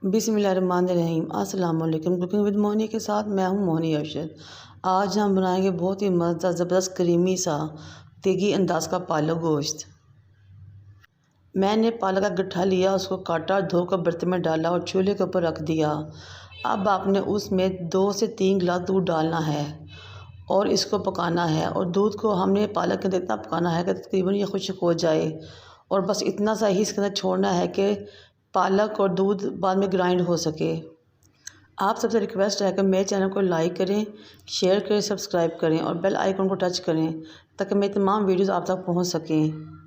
बिस्मिल्लाहिर्रहमानिर्रहीम। अस्सलाम वालेकुम। कुकिंग विद मोहनी के साथ मैं हूं मोहनी अरशद। आज हम बनाएंगे बहुत ही मज़ेदार ज़बरदस्त क्रीमी सा तेगी अंदाज का पालक गोश्त। मैंने पालक का गट्ठा लिया, उसको काटा, धोकर बर्तन में डाला और चूल्हे के ऊपर रख दिया। अब आपने उसमें 2 से 3 गिलास दूध डालना है और इसको पकाना है। और दूध को हमने पालक के अंदर इतना पकाना है कि तकरीबन ये खुश्क हो जाए। और बस इतना सा ही इसके अंदर छोड़ना है कि पालक और दूध बाद में ग्राइंड हो सके। आप सबसे रिक्वेस्ट है कि मेरे चैनल को लाइक करें, शेयर करें, सब्सक्राइब करें और बेल आइकन को टच करें ताकि मेरी तमाम वीडियोस आप तक पहुंच सकें।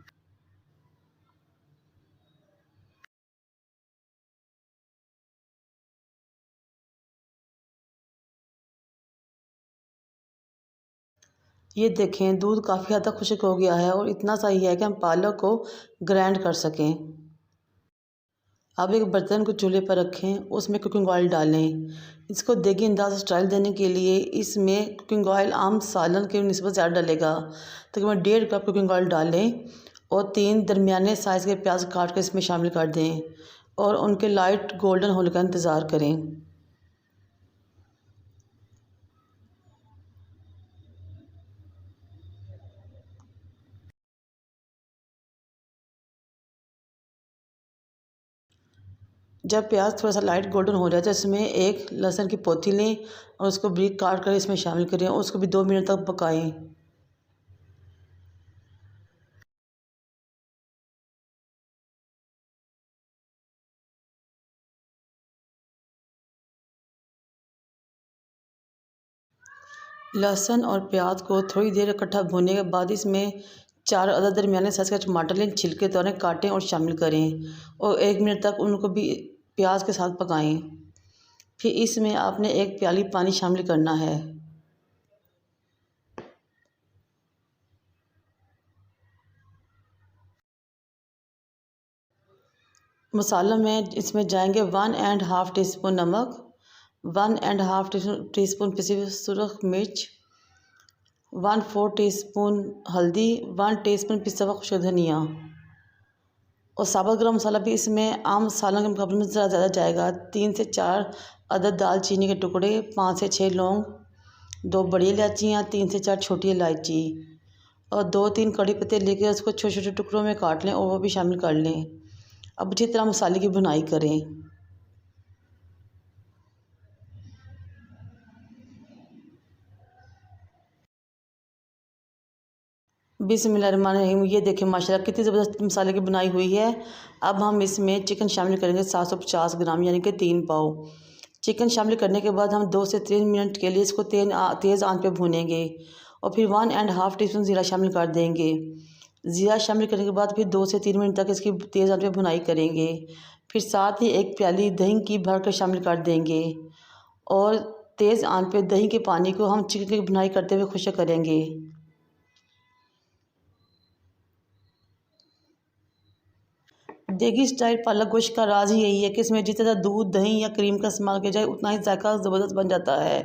ये देखें, दूध काफ़ी हद तक खुश्क हो गया है और इतना सा ही है कि हम पालक को ग्राइंड कर सकें। अब एक बर्तन को चूल्हे पर रखें, उसमें कुकिंग ऑयल डालें। इसको देगी अंदाज़ स्टाइल देने के लिए इसमें कुकिंग ऑयल आम सालन के निस्बत ज़्यादा डलेगा। तकरीबन 1.5 कप कुकिंग ऑयल डालें और 3 दरमियाने साइज़ के प्याज काट कर इसमें शामिल कर दें और उनके लाइट गोल्डन होने का इंतज़ार करें। जब प्याज थोड़ा सा लाइट गोल्डन हो जाए तो इसमें एक लहसुन की पोथी लें और उसको बारीक काट कर इसमें शामिल करें और उसको भी 2 मिनट तक पकाएं। लहसुन और प्याज को थोड़ी देर इकट्ठा भूनने के बाद इसमें 4 अदद दरमियाने साइज़ का टमाटर लें, छिलके उतारें, काटें और शामिल करें और 1 मिनट तक उनको भी प्याज के साथ पकाएं। फिर इसमें आपने 1 प्याली पानी शामिल करना है। मसालों में इसमें जाएंगे 1.5 टीस्पून नमक, 1.5 टीस्पून पिसी हुई सुरख मिर्च, 1/4 टीस्पून हल्दी, 1 टीस्पून पिसा हुआ खुश्क धनिया और साबुत गरम मसाला भी इसमें आम मसालों के मुकाबले में ज़्यादा जाएगा। 3 से 4 अदद दालचीनी के टुकड़े, 5 से 6 लौंग, 2 बड़ी इलायचियाँ, 3 से 4 छोटी इलायची और 2-3 कड़ी पत्ते लेकर उसको छोटे छोटे टुकड़ों में काट लें और वो भी शामिल कर लें। अब अच्छी तरह मसाले की भुनाई करें। बिस्मिल्लाहिर्रहमानिर्रहीम। ये देखें माशाल्लाह कितनी ज़बरदस्त मसाले की बुनाई हुई है। अब हम इसमें चिकन शामिल करेंगे 750 ग्राम यानी कि 3 पाव। चिकन शामिल करने के बाद हम 2 से 3 मिनट के लिए इसको तेज़ आंच पे भूनेंगे और फिर 1.5 टीस्पून ज़ीरा शामिल कर देंगे। ज़ीरा शामिल करने के बाद फिर 2 से 3 मिनट तक इसकी तेज़ आंच पे भुनाई करेंगे। फिर साथ ही 1 प्याली दही की भर कर शामिल कर देंगे और तेज़ आंच पे दही के पानी को हम चिकन की भुनाई करते हुए खुश्क करेंगे। देगी स्टाइल पालक गोश्त का राज ही यही है कि इसमें जितना दूध, दही या क्रीम का इस्तेमाल किया जाए उतना ही जायका ज़बरदस्त बन जाता है।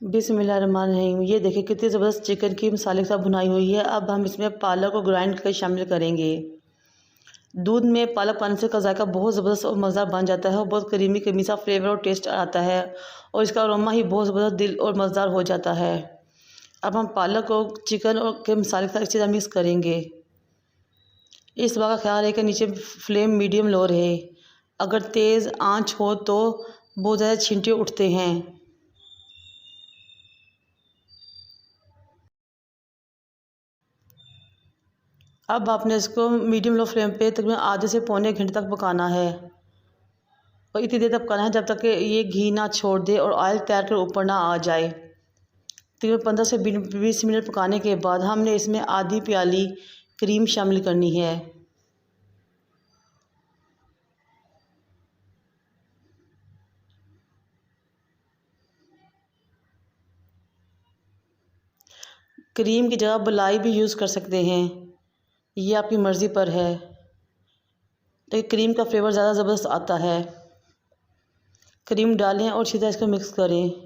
बिस्मिल्लाहिर्रहमानिर्रहीम। ये देखिए कितनी ज़बरदस्त चिकन की मसाले के साथ भुनाई हुई है। अब हम इसमें पालक को ग्राइंड करके शामिल करेंगे। दूध में पालक पाने से का जायका बहुत ज़बरदस्त और मज़ेदार बन जाता है और बहुत क्रीमी क्रीमी सा फ्लेवर और टेस्ट आता है और इसका अरोमा ही बहुत ज़बरदस्त दिल और मज़ेदार हो जाता है। अब हम पालक को चिकन और के मसाले के साथ अच्छी तरह मिक्स करेंगे। इस बात का ख्याल है कि नीचे फ्लेम मीडियम लो रहे। अगर तेज़ आंच हो तो बहुत ज़्यादा छींटे उठते हैं। अब आपने इसको मीडियम लो फ्लेम पे तकरीबन आधे से पौने घंटे तक पकाना है और इतनी देर तक पकाना है जब तक कि ये घी ना छोड़ दे और ऑयल तैर कर ऊपर ना आ जाए। तकरीबन 15 से 20 मिनट पकाने के बाद हमने इसमें आधी प्याली क्रीम शामिल करनी है। क्रीम की जगह मलाई भी यूज़ कर सकते हैं, ये आपकी मर्ज़ी पर है, लेकिन क्रीम का फ्लेवर ज़्यादा ज़बरदस्त आता है। क्रीम डालें और सीधा इसको मिक्स करें।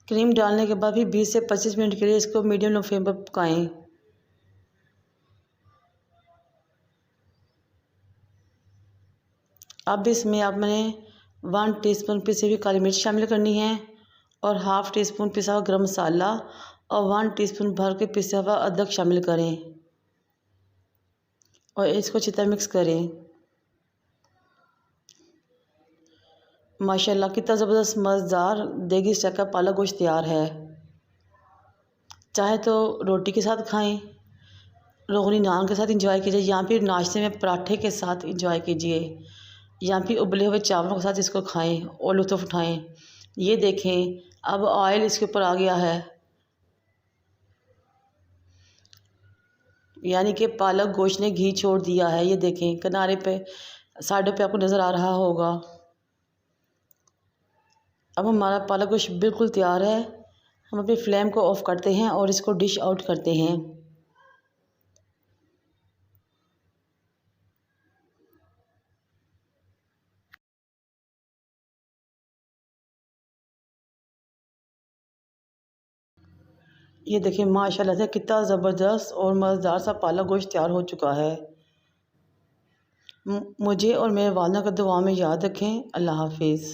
क्रीम डालने के बाद भी 20 से 25 मिनट के लिए इसको मीडियम लो फ्लेम पर पकाएं। अब इसमें आप मैंने 1 टीस्पून पिसी हुई काली मिर्च शामिल करनी है और हाफ़ टी स्पून पिसा हुआ गरम मसाला और 1 टीस्पून भर के पिसा हुआ अदरक शामिल करें और इसको अच्छी तरह मिक्स करें। माशाल्लाह कितना ज़बरदस्त मज़ेदार देगी स्टाइल का पालक गोश्त तैयार है। चाहे तो रोटी के साथ खाएं, रोगनी नान के साथ इंजॉय कीजिए, या फिर नाश्ते में पराठे के साथ इंजॉय कीजिए, या फिर उबले हुए चावलों के साथ इसको खाएं और लुत्फ़ उठाएं। ये देखें अब ऑयल इसके ऊपर आ गया है, यानी कि पालक गोश्त ने घी छोड़ दिया है। ये देखें किनारे पे साइडों पे आपको नज़र आ रहा होगा। अब हमारा पालक गोश्त बिल्कुल तैयार है। हम अपनी फ्लेम को ऑफ़ करते हैं और इसको डिश आउट करते हैं। ये देखिए माशाल्लाह से कितना ज़बरदस्त और मज़ेदार सा पालक गोश्त तैयार हो चुका है। मुझे और मेरे वालिदा को दुआ में याद रखें। अल्लाह हाफिज़।